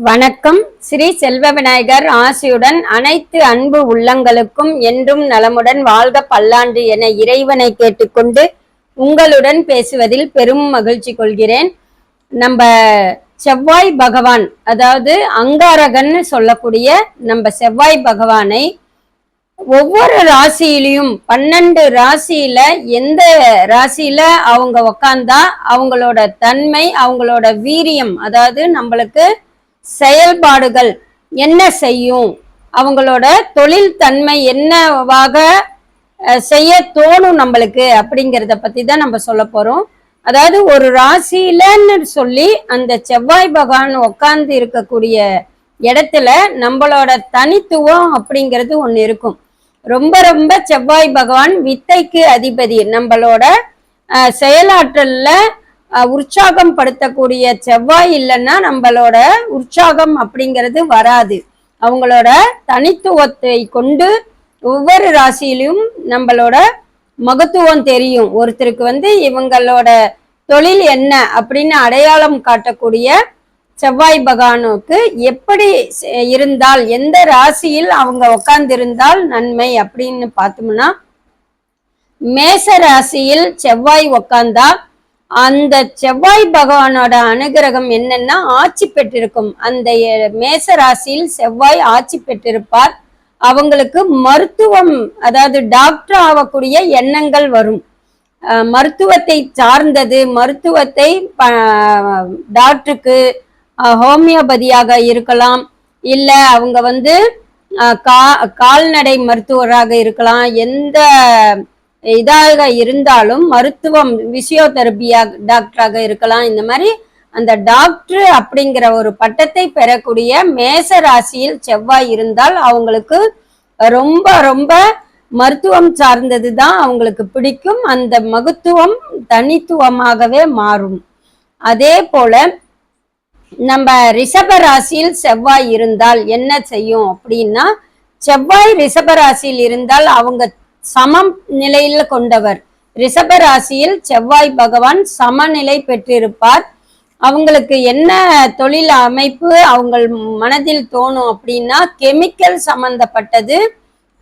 வணக்கம். ஸ்ரீ செல்வ விநாயகர் ஆசியுடன் அனைத்து அன்பு உள்ளங்களுக்கும் என்றும் நலமுடன் வாழ்க பல்லாண்டு என இறைவனை கேட்டுக்கொண்டு உங்களுடன் பேசுவதில் பெரும் மகிழ்ச்சி கொள்கிறேன். நம்ம செவ்வாய் பகவான், அதாவது அங்காரகன்னு சொல்லக்கூடிய நம்ம செவ்வாய் பகவானை ஒவ்வொரு ராசியிலையும் 12 ராசியில எந்த ராசியில அவங்க உக்காந்தா அவங்களோட தன்மை, அவங்களோட வீரியம், அதாவது நம்மளுக்கு செயல்பாடுகள் என்ன செய்யும், அவங்களோட தொழில் தன்மை என்னவாக செய்ய தோணும் நம்மளுக்கு அப்படிங்கிறத பத்தி தான் நம்ம சொல்ல போறோம். அதாவது ஒரு ராசியிலன்னு சொல்லி அந்த செவ்வாய் பகவான் உட்கார்ந்து இருக்கக்கூடிய இடத்துல நம்மளோட தனித்துவம் அப்படிங்கிறது ஒண்ணு இருக்கும். ரொம்ப ரொம்ப செவ்வாய் பகவான் வித்தைக்கு அதிபதி. நம்மளோட செயலாற்றல்ல உற்சாகம் படுத்தக்கூடிய செவ்வாய் இல்லைன்னா நம்மளோட உற்சாகம் அப்படிங்கிறது வராது. அவங்களோட தனித்துவத்தை கொண்டு ஒவ்வொரு ராசியிலும் நம்மளோட மகத்துவம் தெரியும். ஒருத்தருக்கு இவங்களோட தொழில் என்ன அப்படின்னு அடையாளம் காட்டக்கூடிய செவ்வாய் பகவானுக்கு எப்படி இருந்தால், எந்த ராசியில் அவங்க உட்கார்ந்து இருந்தால் நன்மை அப்படின்னு பார்த்தோம்னா, மேச ராசியில் செவ்வாய் உட்கார்ந்தா அந்த செவ்வாய் பகவானோட அனுகிரகம் என்னன்னா ஆட்சி பெற்றிருக்கும். அந்த மேச ராசியில் செவ்வாய் ஆட்சி பெற்றிருப்பார். அவங்களுக்கு மருத்துவம், அதாவது டாக்டர் ஆகக்கூடிய எண்ணங்கள் வரும். மருத்துவத்தை சார்ந்தது, மருத்துவத்தை டாக்டருக்கு ஹோமியோபதியாக இருக்கலாம், இல்ல அவங்க கால்நடை மருத்துவராக இருக்கலாம். எந்த இதாக இருந்தாலும் மருத்துவம், பிசியோதெரபியா டாக்டராக இருக்கலாம். இந்த மாதிரி அந்த டாக்டர் அப்படிங்கிற ஒரு பட்டத்தை பெறக்கூடிய மேச ராசியில் செவ்வாய் இருந்தால் அவங்களுக்கு ரொம்ப ரொம்ப மருத்துவம் சார்ந்தது தான் அவங்களுக்கு பிடிக்கும். அந்த மகத்துவம் தனித்துவமாகவே மாறும். அதே போல நம்ம ரிஷப ராசியில் செவ்வாய் இருந்தால் என்ன செய்யும் அப்படின்னா, செவ்வாய் ரிஷப ராசியில் இருந்தால் அவங்க சமம் நிலையில கொண்டவர். ரிஷப ராசியில் செவ்வாய் பகவான் சமநிலை பெற்றிருப்பார். அவங்களுக்கு என்ன தொழில் அமைப்பு அவங்க மனதில் தோணும் அப்படின்னா, கெமிக்கல் சம்பந்தப்பட்டது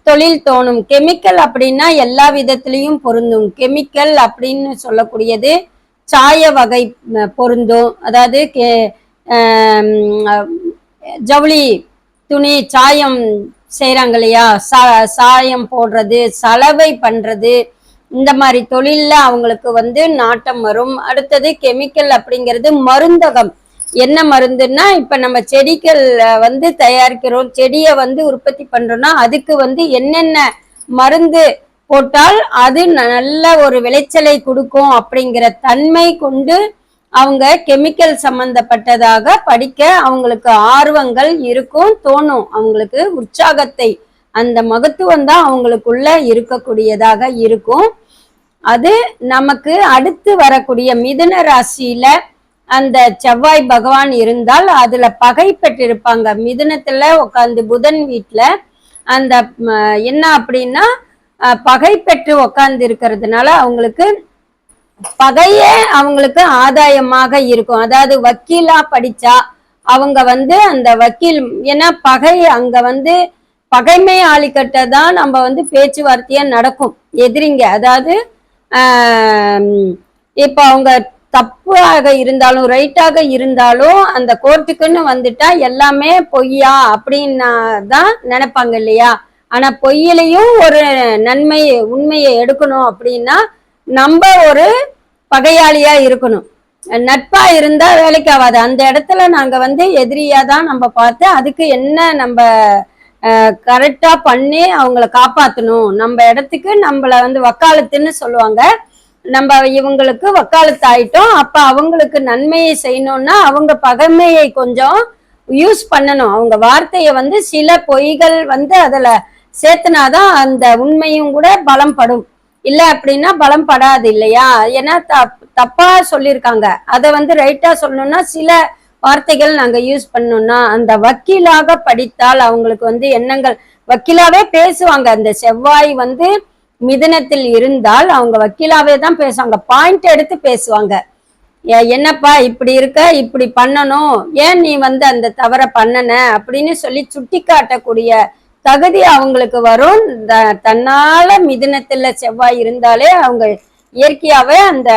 தொழில் தோணும். கெமிக்கல் அப்படின்னா எல்லா விதத்திலையும் பொருந்தும். கெமிக்கல் அப்படின்னு சொல்லக்கூடியது சாய வகை பொருந்தும். அதாவது ஜவுளி துணி சாயம் செய்யறாங்க இல்லையா, சாயம் போடுறது, சலவை பண்றது, இந்த மாதிரி தொழில்ல அவங்களுக்கு நாட்டம் வரும். அடுத்தது கெமிக்கல் அப்படிங்கிறது மருந்தகம். என்ன மருந்துன்னா, இப்ப நம்ம செடிகள் தயாரிக்கிறோம், செடியை உற்பத்தி பண்றோம்னா அதுக்கு என்னென்ன மருந்து போட்டால் அது நல்ல ஒரு விளைச்சலை கொடுக்கும் அப்படிங்கிற தன்மை கொண்டு அவங்க கெமிக்கல் சம்பந்தப்பட்டதாக படிக்க அவங்களுக்கு ஆர்வங்கள் இருக்கும், தோணும். அவங்களுக்கு உற்சாகத்தை, அந்த மகத்துவம் தான் அவங்களுக்குள்ள இருக்கக்கூடியதாக இருக்கும். அது நமக்கு அடுத்து வரக்கூடிய மிதுன ராசியில அந்த செவ்வாய் பகவான் இருந்தால் அதுல பகை பெற்றிருப்பாங்க. மிதுனத்துல உட்காந்து புதன் வீட்டுல அந்த என்ன அப்படின்னா பகை பெற்று உட்கார்ந்து இருக்கிறதுனால அவங்களுக்கு பகையே அவங்களுக்கு ஆதாயமாக இருக்கும். அதாவது வக்கீலா படிச்சா அவங்க அந்த வக்கீல், ஏன்னா பகை அங்க பகைமை ஆளிக்கட்ட தான் நம்ம பேச்சுவார்த்தையா நடக்கும். எதிரிங்க, அதாவது இப்ப அவங்க தப்பாக இருந்தாலும் ரைட்டாக இருந்தாலும் அந்த கோர்ட்டுக்குன்னு வந்துட்டா எல்லாமே பொய்யா அப்படின்னா தான் நினைப்பாங்க இல்லையா. ஆனா பொய்யிலையும் ஒரு நன்மை, உண்மையை எடுக்கணும் அப்படின்னா நம்ம ஒரு பகையாளியா இருக்கணும். நட்பா இருந்தா வேலைக்கு ஆகாது. அந்த இடத்துல நாங்க எதிரியா தான் நம்ம பார்த்து அதுக்கு என்ன நம்ம கரெக்டா பண்ணி அவங்கள காப்பாத்தணும். நம்ம இடத்துக்கு நம்மள வக்காலத்துன்னு சொல்லுவாங்க. நம்ம இவங்களுக்கு வக்காலத்து ஆயிட்டோம், அப்ப அவங்களுக்கு நன்மையை செய்யணும்னா அவங்க பகைமையை கொஞ்சம் யூஸ் பண்ணணும். அவங்க வார்த்தைய சில பொய்கள் அதுல சேர்த்துனாதான் அந்த உண்மையும் கூட பலம் படும். இல்ல அப்படின்னா பலம் படாது இல்லையா. ஏன்னா தப்பா சொல்லியிருக்காங்க, அதை ரைட்டா சொல்லணும்னா சில வார்த்தைகள் நாங்க யூஸ் பண்ணோம்னா, அந்த வக்கீலாக படித்தால் அவங்களுக்கு எண்ணங்கள் வக்கீலாவே பேசுவாங்க. அந்த செவ்வாய் மிதுனத்தில் இருந்தால் அவங்க வக்கீலாவே தான் பேசுவாங்க, பாயிண்ட் எடுத்து பேசுவாங்க. என்னப்பா இப்படி இருக்க, இப்படி பண்ணணும், ஏன் நீ வந்து அந்த தவறை பண்ணன அப்படின்னு சொல்லி சுட்டி காட்டக்கூடிய தகுதி அவங்களுக்கு வரும். தன்னால மிதுனத்துல செவ்வாய் இருந்தாலே அவங்க இயற்கையாவே அந்த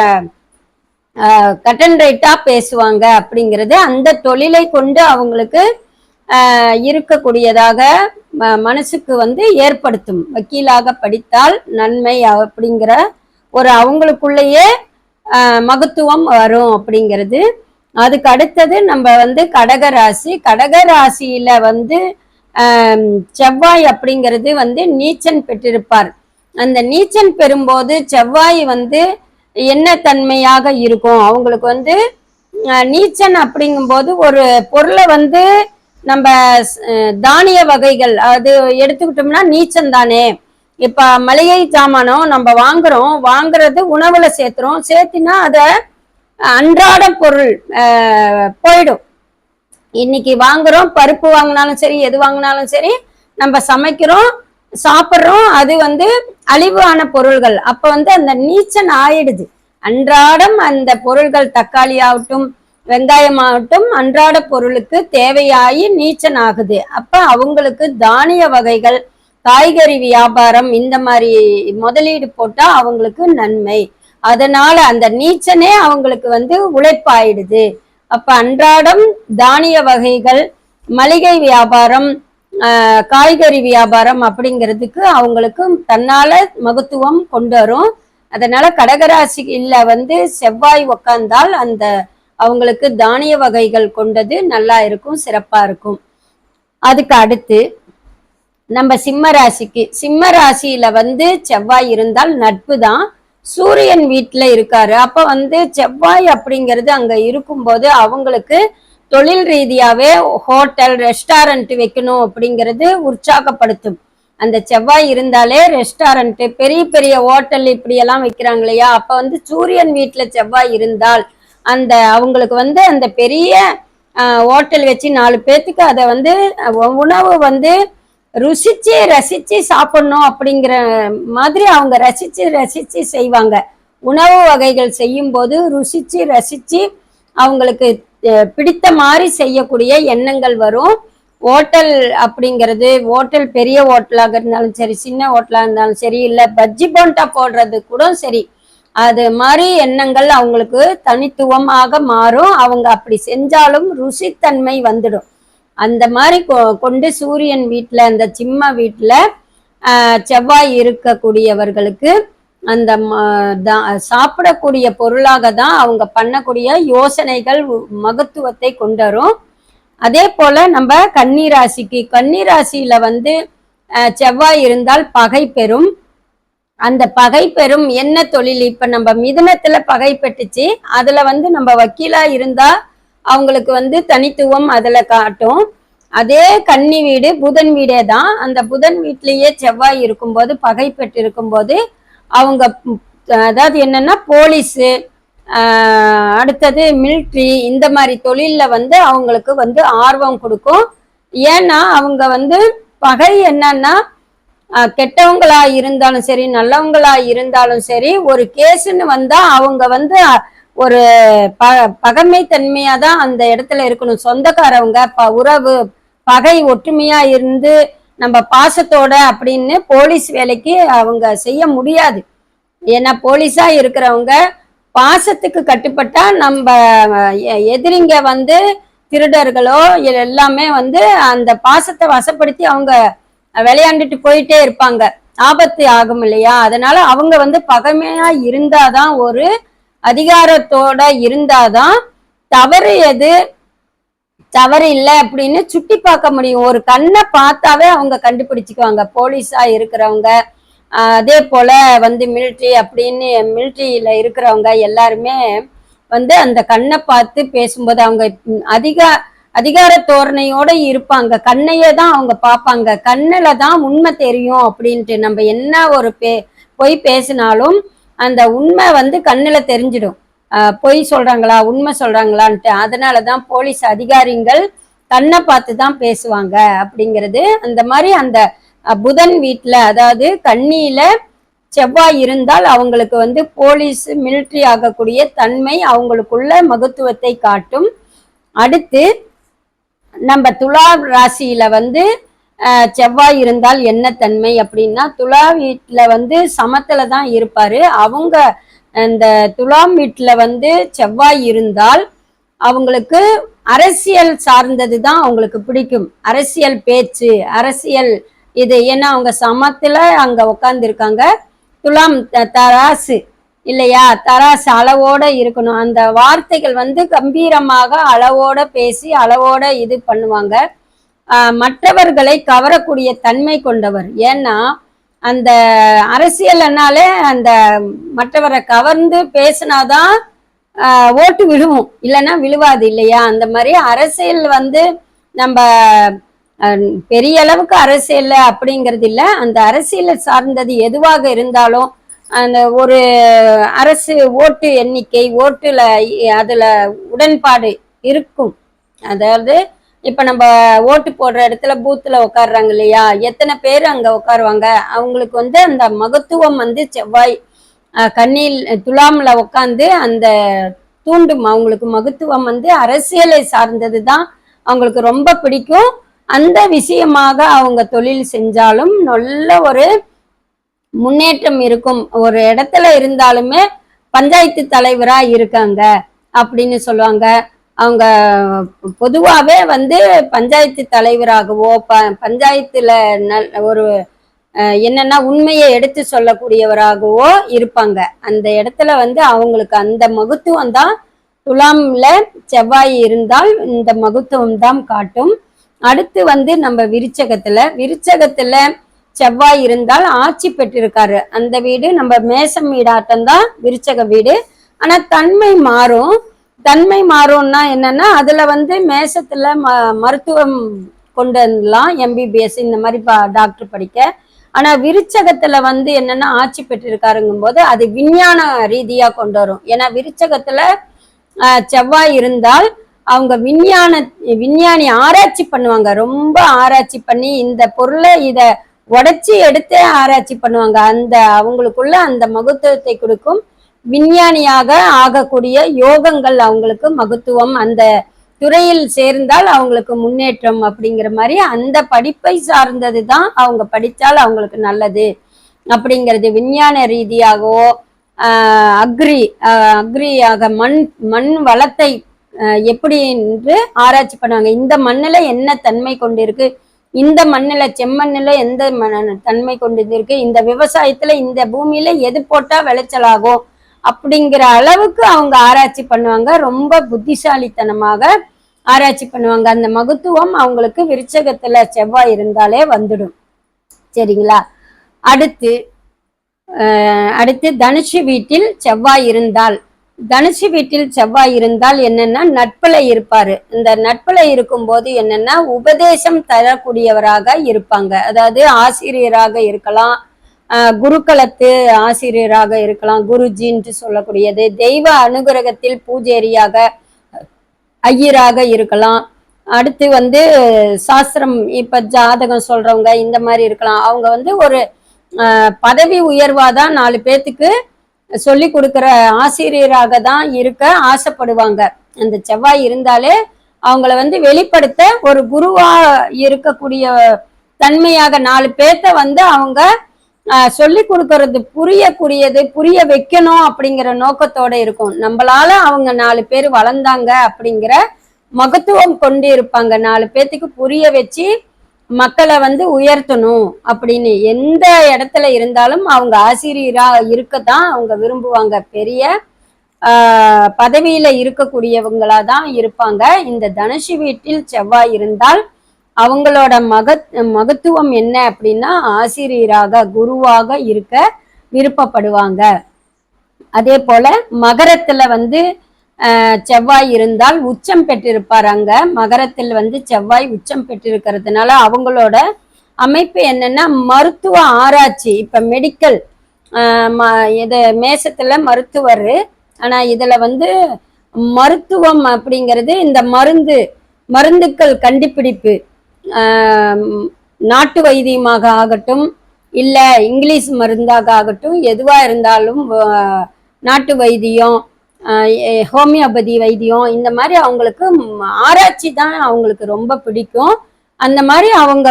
கட் அண்ட் ரைட்டா பேசுவாங்க அப்படிங்கிறது அந்த தொழிலை கொண்டு அவங்களுக்கு இருக்கக்கூடியதாக மனசுக்கு வந்து ஏற்படுத்தும். வக்கீலாக படித்தால் நன்மை அப்படிங்கிற ஒரு அவங்களுக்குள்ளேயே மகத்துவம் வரும் அப்படிங்கிறது. அதுக்கு அடுத்தது நம்ம வந்து கடகராசி. கடகராசியில வந்து செவ்வாய் அப்படிங்கிறது வந்து நீச்சன் பெற்றிருப்பார். அந்த நீச்சன் பெறும்போது செவ்வாய் வந்து என்ன தன்மையாக இருக்கும் அவங்களுக்கு வந்து நீச்சன் அப்படிங்கும்போது ஒரு பொருளை வந்து நம்ம தானிய வகைகள் அது எடுத்துக்கிட்டோம்னா நீச்சம் தானே. இப்ப மளிகை சாமானம் நம்ம வாங்குறது உணவுல சேர்த்தினா அத அன்றாட பொருள் போயிடும். இன்னைக்கு வாங்குறோம், பருப்பு வாங்கினாலும் சரி எது வாங்கினாலும் சரி நம்ம சமைக்கிறோம் சாப்பிட்றோம், அது வந்து அழிவான பொருள்கள். அப்ப வந்து அந்த நீச்சன் ஆயிடுது. அன்றாடம் அந்த பொருள்கள் தக்காளி ஆகட்டும் வெங்காயம் ஆகட்டும் அன்றாட பொருளுக்கு தேவையாகி நீச்சன் ஆகுது. அப்ப அவங்களுக்கு தானிய வகைகள் காய்கறி வியாபாரம் இந்த மாதிரி முதலீடு போட்டா அவங்களுக்கு நன்மை. அதனால அந்த நீச்சனே அவங்களுக்கு வந்து உழைப்பாயிடுது. அப்ப அன்றாடம் தானிய வகைகள் மளிகை வியாபாரம் காய்கறி வியாபாரம் அப்படிங்கிறதுக்கு அவங்களுக்கு தன்னால மகத்துவம் கொண்டு வரும். அதனால கடகராசியில வந்து செவ்வாய் உக்காந்தால் அந்த அவங்களுக்கு தானிய வகைகள் கொண்டது நல்லா இருக்கும், சிறப்பா இருக்கும். அதுக்கு அடுத்து நம்ம சிம்ம ராசியில வந்து செவ்வாய் இருந்தால் நட்பு தான். சூரியன் வீட்டுல இருக்காரு. அப்ப வந்து செவ்வாய் அப்படிங்கிறது அங்க இருக்கும்போது அவங்களுக்கு தொழில் ரீதியாவே ஹோட்டல் ரெஸ்டாரண்ட் வைக்கணும் அப்படிங்கிறது உற்சாகப்படுத்தும். அந்த செவ்வாய் இருந்தாலே ரெஸ்டாரண்ட் பெரிய பெரிய ஹோட்டல் இப்படி எல்லாம் வைக்கிறாங்க இல்லையா. அப்ப வந்து சூரியன் வீட்டுல செவ்வாய் இருந்தால் அந்த அவங்களுக்கு வந்து அந்த பெரிய ஹோட்டல் வச்சு 4 பேத்துக்கு அதை வந்து உணவு வந்து ருசிச்சு ரசிச்சு சாப்பிடணும் அப்படிங்கிற மாதிரி அவங்க ரசிச்சு செய்வாங்க. உணவு வகைகள் செய்யும் போது ருசிச்சு ரசிச்சு அவங்களுக்கு பிடித்த மாதிரி செய்யக்கூடிய எண்ணங்கள் வரும். ஹோட்டல் அப்படிங்கிறது ஹோட்டல் பெரிய ஹோட்டலாக இருந்தாலும் சரி சின்ன ஹோட்டலாக இருந்தாலும் சரி இல்லை பஜ்ஜி போண்டா போடுறது கூட சரி அது மாதிரி எண்ணங்கள் அவங்களுக்கு தனித்துவமாக மாறும். அவங்க அப்படி செஞ்சாலும் ருசித்தன்மை வந்துடும். அந்த மாதிரி கொண்டு சூரியன் வீட்டுல அந்த சிம்ம வீட்டுல செவ்வாய் இருக்கக்கூடியவர்களுக்கு அந்த சாப்பிடக்கூடிய பொருளாக தான் அவங்க பண்ணக்கூடிய யோசனைகள் மகத்துவத்தை கொண்டு வரும். அதே போல நம்ம கன்னிராசியில வந்து செவ்வாய் இருந்தால் பகை பெறும். அந்த பகை பெறும் என்ன தொழில், இப்ப நம்ம மிதுனத்துல பகை பெற்றுச்சு, அதுல வந்து நம்ம வக்கீலா இருந்தா அவங்களுக்கு வந்து தனித்துவம் அதுல காட்டும். அதே கன்னி வீடு புதன் வீடே தான். அந்த புதன் வீட்லயே செவ்வாய் இருக்கும்போது பகை பெற்று இருக்கும்போது அவங்க அதாவது என்னன்னா போலீஸு அடுத்தது மிலிட்ரி இந்த மாதிரி தொழில்ல வந்து அவங்களுக்கு வந்து ஆர்வம் கொடுக்கும். ஏன்னா அவங்க வந்து பகை என்னன்னா கெட்டவங்களா இருந்தாலும் சரி நல்லவங்களா இருந்தாலும் சரி ஒரு கேஸ்ன்னு வந்தா அவங்க வந்து ஒரு பகைமை தன்மையா தான் அந்த இடத்துல இருக்கணும். சொந்தக்காரவங்க உறவு பகை ஒற்றுமையா இருந்து நம்ம பாசத்தோட அப்படின்னு போலீஸ் வேலைக்கு அவங்க செய்ய முடியாது. ஏன்னா போலீஸா இருக்கிறவங்க பாசத்துக்கு கட்டுப்பட்டா நம்ம எதிரிங்க வந்து திருடர்களோ எல்லாமே வந்து அந்த பாசத்தை வசப்படுத்தி அவங்க விளையாண்டுட்டு போயிட்டே இருப்பாங்க, ஆபத்து ஆகும் இல்லையா. அதனால அவங்க வந்து பகைமையா இருந்தாதான் ஒரு அதிகாரத்தோட இருந்தாதான் தவறு எது தவறு இல்லை அப்படின்னு சுட்டி பார்க்க முடியும். ஒரு கண்ணை பார்த்தாவே அவங்க கண்டுபிடிச்சுக்குவாங்க போலீஸா இருக்கிறவங்க. அதே போல வந்து மிலிட்ரி அப்படின்னு மிலிட்ரியில இருக்கிறவங்க எல்லாருமே வந்து அந்த கண்ணை பார்த்து பேசும்போது அவங்க அதிகார தோரணையோட இருப்பாங்க. கண்ணையே தான் அவங்க பார்ப்பாங்க. கண்ணுல தான் உண்மை தெரியும் அப்படின்ட்டு நம்ம என்ன ஒரு பொய் பேசினாலும் அந்த உண்மை வந்து கண்ணுல தெரிஞ்சிடும். பொய் சொல்றாங்களா உண்மை சொல்றாங்களான்ட்டு. அதனாலதான் போலீஸ் அதிகாரிகள் கண்ணை பார்த்து தான் பேசுவாங்க அப்படிங்கிறது. அந்த மாதிரி அந்த புதன் வீட்டுல அதாவது கன்னியில செவ்வாய் இருந்தால் அவங்களுக்கு வந்து போலீஸ் மிலிட்ரி ஆகக்கூடிய தன்மை அவங்களுக்குள்ள மகத்துவத்தை காட்டும். அடுத்து நம்ம துலா ராசியில வந்து செவ்வாய் இருந்தால் என்ன தன்மை அப்படின்னா, துலா வீட்டுல வந்து சமத்துல தான் இருப்பாரு. அவங்க இந்த துலாம் வீட்டுல வந்து செவ்வாய் இருந்தால் அவங்களுக்கு அரசியல் சார்ந்தது தான் அவங்களுக்கு பிடிக்கும். அரசியல் பேச்சு, அரசியல் இது. ஏன்னா அவங்க சமத்துல அங்க உட்கார்ந்து இருக்காங்க. துலாம் தராசு இல்லையா, தராசு அளவோட இருக்கணும். அந்த வார்த்தைகள் வந்து கம்பீரமாக அளவோட பேசி அளவோட இது பண்ணுவாங்க. மற்றவர்களை கவரக்கூடிய தன்மை கொண்டவர். ஏன்னா அந்த அரசியல்னாலே அந்த மற்றவரை கவர்ந்து பேசினாதான் ஓட்டு விழுவும், இல்லைன்னா விழுவாது இல்லையா. அந்த மாதிரி அரசியல் வந்து நம்ம பெரிய அளவுக்கு அரசியல் அப்படிங்கிறது இல்லை. அந்த அரசியலை சார்ந்தது எதுவாக இருந்தாலும் அந்த ஒரு அரசு ஓட்டு எண்ணிக்கை ஓட்டுல அதுல உடன்பாடு இருக்கும். அதாவது இப்ப நம்ம ஓட்டு போடுற இடத்துல பூத்துல உட்காடுறாங்க இல்லையா, எத்தனை பேர் அங்க உட்காருவாங்க, அவங்களுக்கு வந்து அந்த மகத்துவம் வந்து செவ்வாய் கண்ணில் துலாம்ல உட்காந்து அந்த தூண்டும். அவங்களுக்கு மகத்துவம் வந்து அரசியலை சார்ந்தது தான் அவங்களுக்கு ரொம்ப பிடிக்கும். அந்த விஷயமாக அவங்க தொழில் செஞ்சாலும் நல்ல ஒரு முன்னேற்றம் இருக்கும். ஒரு இடத்துல இருந்தாலுமே பஞ்சாயத்து தலைவரா இருக்காங்க அப்படின்னு சொல்லுவாங்க. அவங்க பொதுவாகவே வந்து பஞ்சாயத்து தலைவராகவோ பஞ்சாயத்துல ஒரு என்னன்னா உண்மையை எடுத்து சொல்லக்கூடியவராகவோ இருப்பாங்க. அந்த இடத்துல வந்து அவங்களுக்கு அந்த மகத்துவம் தான் துலாம்ல செவ்வாய் இருந்தால் இந்த மகத்துவம் தான் காட்டும். அடுத்து வந்து நம்ம விருச்சகத்துல செவ்வாய் இருந்தால் ஆட்சி பெற்றிருக்காரு. அந்த வீடு நம்ம மேசம் வீடாட்டம் தான் விருச்சக வீடு. ஆனா தன்மை மாறும்னா என்னன்னா, அதுல வந்து மேசத்துல மருத்துவம் கொண்டு வரலாம், எம்பிபிஎஸ் இந்த மாதிரி டாக்டர் படிக்க. ஆனா விருச்சகத்துல வந்து என்னன்னா ஆட்சி பெற்றிருக்காருங்கும் போது அது விஞ்ஞான ரீதியா கொண்டு வரும். ஏன்னா விருச்சகத்துல செவ்வாய் இருந்தால் அவங்க விஞ்ஞானி ஆராய்ச்சி பண்ணுவாங்க. ரொம்ப ஆராய்ச்சி பண்ணி இந்த பொருளை இத உடைச்சி எடுத்தே ஆராய்ச்சி பண்ணுவாங்க. அந்த அவங்களுக்குள்ள அந்த மகத்துவத்தை கொடுக்கும். விஞ்ஞானியாக ஆகக்கூடிய யோகங்கள் அவங்களுக்கு மகத்துவம். அந்த துறையில் சேர்ந்தால் அவங்களுக்கு முன்னேற்றம் அப்படிங்கிற மாதிரி அந்த படிப்பை சார்ந்தது தான் அவங்க படித்தால் அவங்களுக்கு நல்லது அப்படிங்கிறது. விஞ்ஞான ரீதியாகவோ அக்ரியாக மண் வளத்தை எப்படி என்று ஆராய்ச்சி பண்ணுவாங்க. இந்த மண்ணில் என்ன தன்மை கொண்டிருக்கு, இந்த மண்ணில் செம்மண்ணில் எந்த தன்மை கொண்டிருக்கு, இந்த விவசாயத்துல இந்த பூமியில எது போட்டா விளைச்சலாகும் அப்படிங்கிற அளவுக்கு அவங்க ஆராய்ச்சி பண்ணுவாங்க. ரொம்ப புத்திசாலித்தனமாக ஆராய்ச்சி பண்ணுவாங்க. அந்த மகத்துவம் அவங்களுக்கு விருச்சகத்துல செவ்வாய் இருந்தாலே வந்துடும். சரிங்களா. அடுத்து தனுசு வீட்டில் செவ்வாய் இருந்தால் என்னன்னா நட்புல இருப்பாரு. இந்த நட்புல இருக்கும்போது என்னன்னா உபதேசம் தரக்கூடியவராக இருப்பாங்க. அதாவது ஆசிரியராக இருக்கலாம், குருக்களத்து ஆசிரியராக இருக்கலாம், குருஜின்னு சொல்லக்கூடியது. தெய்வ அனுகிரகத்தில் பூஜேரியாக ஐயராக இருக்கலாம். அடுத்து வந்து சாஸ்திரம் இப்ப ஜாதகம் சொல்றவங்க இந்த மாதிரி இருக்கலாம். அவங்க வந்து ஒரு பதவி உயர்வாதான் 4 பேத்துக்கு சொல்லி கொடுக்கிற ஆசிரியராக தான் இருக்க ஆசைப்படுவாங்க. அந்த செவ்வாய் இருந்தாலே அவங்கள வந்து வெளிப்படுத்த ஒரு குருவா இருக்கக்கூடிய தன்மையாக 4 பேத்த வந்து அவங்க சொல்லி கொடுக்கறது புரிய வைக்கணும் அப்படிங்கிற நோக்கத்தோட இருக்கும். நம்மளால அவங்க 4 பேர் வளர்ந்தாங்க அப்படிங்கிற மகத்துவம் கொண்டு இருப்பாங்க. 4 பேத்துக்கு புரிய வச்சு மக்களை வந்து உயர்த்தணும் அப்படின்னு எந்த இடத்துல இருந்தாலும் அவங்க ஆசிரியரா இருக்கத்தான் அவங்க விரும்புவாங்க. பெரிய பதவியில இருக்கக்கூடியவங்களாதான் இருப்பாங்க. இந்த தனுசு வீட்டில் செவ்வாய் இருந்தால் அவங்களோட மகத்துவம் என்ன அப்படின்னா ஆசிரியராக குருவாக இருக்க விருப்பப்படுவாங்க. அதே போல மகரத்துல வந்து செவ்வாய் இருந்தால் உச்சம் பெற்றிருப்பார். அங்க மகரத்தில் வந்து செவ்வாய் உச்சம் பெற்றிருக்கிறதுனால அவங்களோட அமைப்பு என்னன்னா மருத்துவ ஆராய்ச்சி. இப்ப மெடிக்கல் இது மேசத்துல மருத்துவர். ஆனா இதுல வந்து மருத்துவம் அப்படிங்கிறது இந்த மருந்துக்கள் கண்டுபிடிப்பு, நாட்டு வைத்தியமாக ஆகட்டும் இல்ல இங்கிலீஷ் மருந்தாக ஆகட்டும், எதுவா இருந்தாலும் நாட்டு வைத்தியம், ஹோமியோபதி வைத்தியம், இந்த மாதிரி அவங்களுக்கு ஆராய்ச்சி தான் அவங்களுக்கு ரொம்ப பிடிக்கும். அந்த மாதிரி அவங்க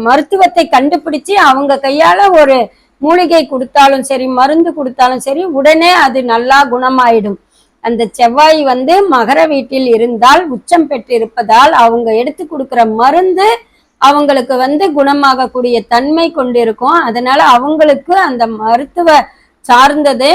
மருத்துவத்தை கண்டுபிடிச்சு அவங்க கையால ஒரு மூலிகை கொடுத்தாலும் சரி, மருந்து கொடுத்தாலும் சரி, உடனே அது நல்லா குணமாயிடும். அந்த செவ்வாய் வந்து மகர வீட்டில் இருந்தால் உச்சம் பெற்று இருப்பதால் அவங்க எடுத்து கொடுக்கிற மருந்து அவங்களுக்கு வந்து குணமாகக்கூடிய தன்மை கொண்டிருக்கும். அதனால அவங்களுக்கு அந்த மருத்துவ சார்ந்தது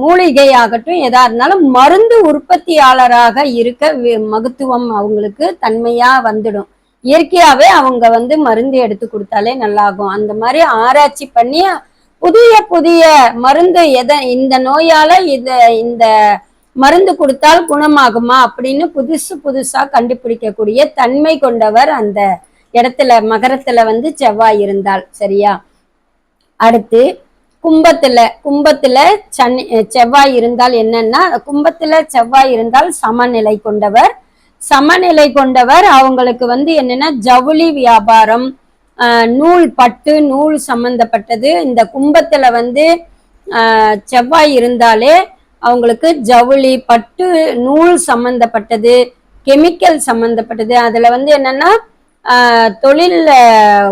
மூலிகை ஆகட்டும் எதா இருந்தாலும் மருந்து உற்பத்தியாளராக இருக்க மகத்துவம் அவங்களுக்கு தன்மையா வந்துடும். இயற்கையாவே அவங்க வந்து மருந்து எடுத்து கொடுத்தாலே நல்லாகும். அந்த மாதிரி ஆராய்ச்சி பண்ணி புதிய புதிய மருந்து இந்த நோயால இந்த மருந்து கொடுத்தால் குணமாகுமா அப்படின்னு புதுசா கண்டுபிடிக்கக்கூடிய தன்மை கொண்டவர் அந்த இடத்துல மகரத்துல வந்து செவ்வாய் இருந்தால். சரியா? அடுத்து கும்பத்துல செவ்வாய் இருந்தால் என்னன்னா, கும்பத்துல செவ்வாய் இருந்தால் சமநிலை கொண்டவர் அவங்களுக்கு வந்து என்னன்னா ஜவுளி வியாபாரம், பட்டு நூல் சம்பந்தப்பட்டது. இந்த கும்பத்துல வந்து செவ்வாய் இருந்தாலே அவங்களுக்கு ஜவுளி, பட்டு நூல் சம்பந்தப்பட்டது, கெமிக்கல் சம்பந்தப்பட்டது, அதுல வந்து என்னன்னா தொழில்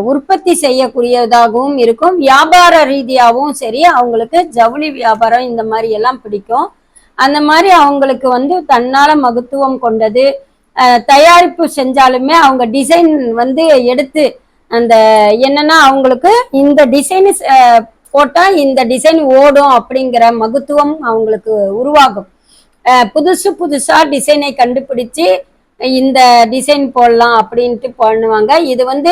உற்பத்தி செய்யக்கூடியதாகவும் இருக்கும். வியாபார ரீதியாகவும் சரி, அவங்களுக்கு ஜவுளி வியாபாரம் இந்த மாதிரி எல்லாம் பிடிக்கும். அந்த மாதிரி அவங்களுக்கு வந்து தன்னால மகத்துவம் கொண்டது. தயாரிப்பு செஞ்சாலுமே அவங்க டிசைன் வந்து எடுத்து அந்த என்னன்னா அவங்களுக்கு இந்த டிசைன் போட்டா இந்த டிசைன் ஓடும் அப்படிங்கிற மகத்துவம் அவங்களுக்கு உருவாகும். புதுசா டிசைனை கண்டுபிடிச்சு இந்த டிசைன் போடலாம் அப்படின்ட்டு பண்ணுவாங்க. இது வந்து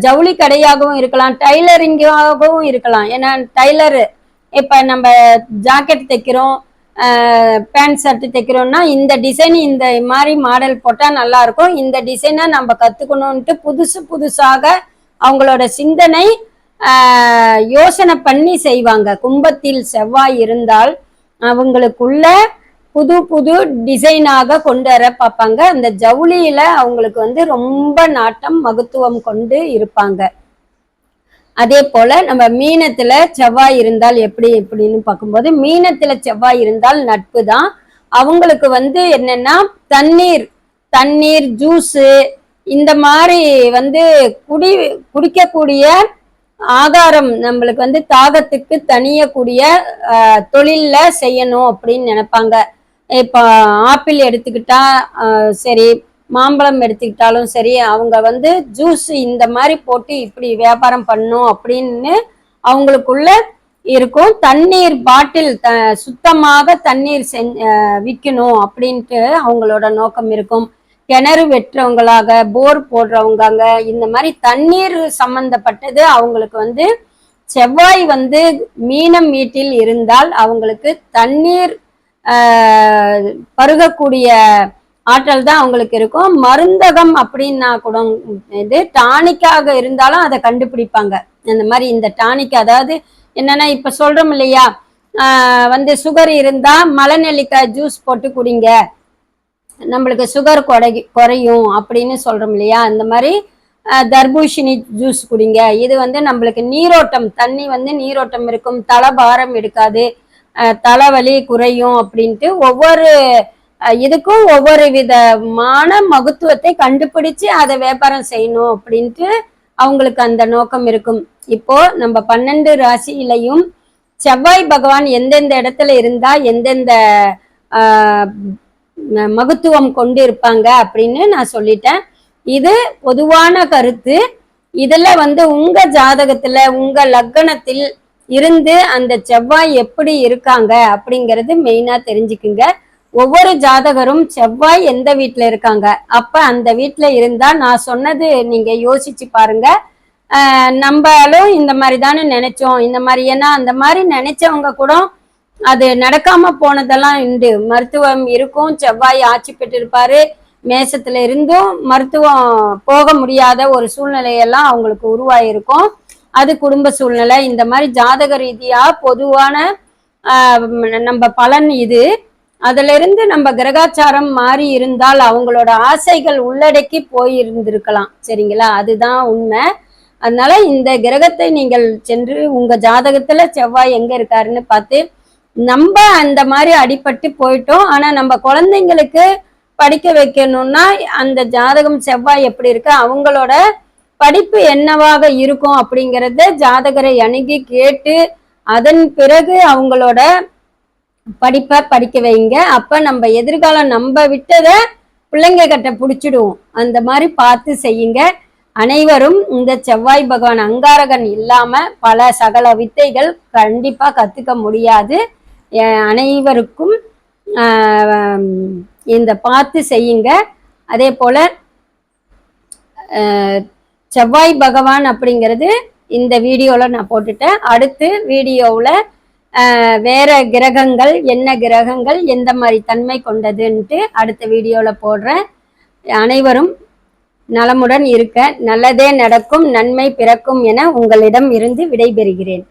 ஜவுளி கடையாகவும் இருக்கலாம், டைலரிங்காகவும் இருக்கலாம். ஏன்னா டைலர் இப்ப நம்ம ஜாக்கெட் தைக்கிறோம், பேண்ட் ஷர்ட் தைக்கிறோம்னா இந்த டிசைன் இந்த மாதிரி மாடல் போட்டா நல்லா இருக்கும், இந்த டிசைனை நம்ம கத்துக்கணும்ட்டு புதுசாக அவங்களோட சிந்தனை யோசனை பண்ணி செய்வாங்க. கும்பத்தில் செவ்வாய் இருந்தால் அவங்களுக்குள்ள புது டிசைனாக கொண்டு வர பார்ப்பாங்க. அந்த ஜவுளியில அவங்களுக்கு வந்து ரொம்ப நாட்டம் மகத்துவம் கொண்டு இருப்பாங்க. அதே போல நம்ம மீனத்துல செவ்வாய் இருந்தால் எப்படின்னு பார்க்கும்போது, மீனத்துல செவ்வாய் இருந்தால் நட்பு தான். அவங்களுக்கு வந்து என்னன்னா தண்ணீர் ஜூஸு இந்த மாதிரி வந்து குடிக்கக்கூடிய ஆகாரம் நம்மளுக்கு வந்து தாகத்துக்கு தணியக்கூடிய தொழில்ல செய்யணும் அப்படின்னு நினைப்பாங்க. இப்போ ஆப்பிள் எடுத்துக்கிட்டா சரி, மாம்பழம் எடுத்துக்கிட்டாலும் சரி, அவங்க வந்து ஜூஸ் இந்த மாதிரி போட்டு இப்படி வியாபாரம் பண்ணும் அப்படின்னு அவங்களுக்குள்ள இருக்கும். தண்ணீர் பாட்டில் சுத்தமாக தண்ணீர் விற்கணும் அப்படின்ட்டு அவங்களோட நோக்கம் இருக்கும். கிணறு வெட்டுறவங்களாக, போர் போடுறவங்க, இந்த மாதிரி தண்ணீர் சம்பந்தப்பட்டது அவங்களுக்கு வந்து செவ்வாய் வந்து மீனம் வீட்டில் இருந்தால் அவங்களுக்கு தண்ணீர் பருகக்கூடிய ஆற்றல் தான் அவங்களுக்கு இருக்கும். மருந்தகம் அப்படின்னா கூட இது டானிக்காக இருந்தாலும் அதை கண்டுபிடிப்பாங்க. இந்த மாதிரி இந்த டானிக் அதாவது என்னன்னா இப்ப சொல்றோம் இல்லையா, வந்து சுகர் இருந்தா மலைநெல்லிக்காய் ஜூஸ் போட்டு குடிங்க, நம்மளுக்கு சுகர் குறையும் அப்படின்னு சொல்றோம் இல்லையா. அந்த மாதிரி தர்பூஷணி ஜூஸ் குடிங்க, இது வந்து நம்மளுக்கு நீரோட்டம், தண்ணி வந்து நீரோட்டம் இருக்கும், தலைபாரம் எடுக்காது, தலைவலி குறையும் அப்படின்ட்டு ஒவ்வொரு இதுக்கும் ஒவ்வொரு விதமான மகத்துவத்தை கண்டுபிடிச்சு அதை வியாபாரம் செய்யணும் அப்படின்ட்டு அவங்களுக்கு அந்த நோக்கம் இருக்கும். இப்போ நம்ம 12 ராசியிலையும் செவ்வாய் பகவான் எந்தெந்த இடத்துல இருந்தா எந்தெந்த மகத்துவம் கொண்டு இருப்பாங்க அப்படின்னு நான் சொல்லிட்டேன். இது பொதுவான கருத்து. இதுல வந்து உங்க ஜாதகத்துல உங்க லக்னத்தில் இருந்து அந்த செவ்வாய் எப்படி இருக்காங்க அப்படிங்கிறது மெயினா தெரிஞ்சுக்குங்க. ஒவ்வொரு ஜாதகரும் செவ்வாய் எந்த வீட்டுல இருக்காங்க, அப்ப அந்த வீட்டுல இருந்தா நான் சொன்னது நீங்க யோசிச்சு பாருங்க. நம்மளும் இந்த மாதிரி தானே நினைச்சோம், இந்த மாதிரி ஏன்னா அந்த மாதிரி நினைச்சவங்க கூட அது நடக்காம போனதெல்லாம் உண்டு. மருத்துவம் இருக்கும், செவ்வாய் ஆட்சி பெற்றிருப்பாரு, மேசத்துல இருந்தும் மருத்துவம் போக முடியாத ஒரு சூழ்நிலையெல்லாம் அவங்களுக்கு உருவாயிருக்கும். அது குடும்ப சூழ்நிலை. இந்த மாதிரி ஜாதக ரீதியா பொதுவான நம்ம பலன் இது. அதுல இருந்து நம்ம கிரகாச்சாரம் மாறி இருந்தால் அவங்களோட ஆசைகள் உள்ளடக்கி போயிருந்திருக்கலாம். சரிங்களா? அதுதான் உண்மை. அதனால இந்த கிரகத்தை நீங்கள் சென்று உங்க ஜாதகத்துல செவ்வாய் எங்க இருக்காருன்னு பார்த்து, நம்ம அந்த மாதிரி அடிபட்டு போயிட்டோம், ஆனா நம்ம குழந்தைங்களுக்கு படிக்க வைக்கணும்னா அந்த ஜாதகம் செவ்வாய் எப்படி இருக்கு, அவங்களோட படிப்பு என்னவாக இருக்கும் அப்படிங்கறத ஜாதகரை அணுகி கேட்டு அதன் பிறகு அவங்களோட படிப்பை படிக்க வைங்க. அப்ப நம்ம எதிர்காலம் நம்ம விட்டத பிள்ளைங்க கிட்ட புடிச்சிடுவோம். அந்த மாதிரி பார்த்து செய்யுங்க. அனைவரும் இந்த செவ்வாய் பகவான் அங்காரகன் இல்லாம பல சகல வித்தைகள் கண்டிப்பா கத்துக்க முடியாது. அனைவருக்கும் இந்த பார்த்து செய்யுங்க. அதே போல செவ்வாய் பகவான் அப்படிங்கிறது இந்த வீடியோல நான் போட்டுட்டேன். அடுத்து வீடியோவில் வேற கிரகங்கள் என்ன கிரகங்கள் எந்த மாதிரி தன்மை கொண்டதுன்ட்டு அடுத்த வீடியோல போடுறேன். அனைவரும் நலமுடன் இருக்க, நல்லதே நடக்கும், நன்மை பிறக்கும் என உங்களிடம் இருந்து விடைபெறுகிறேன்.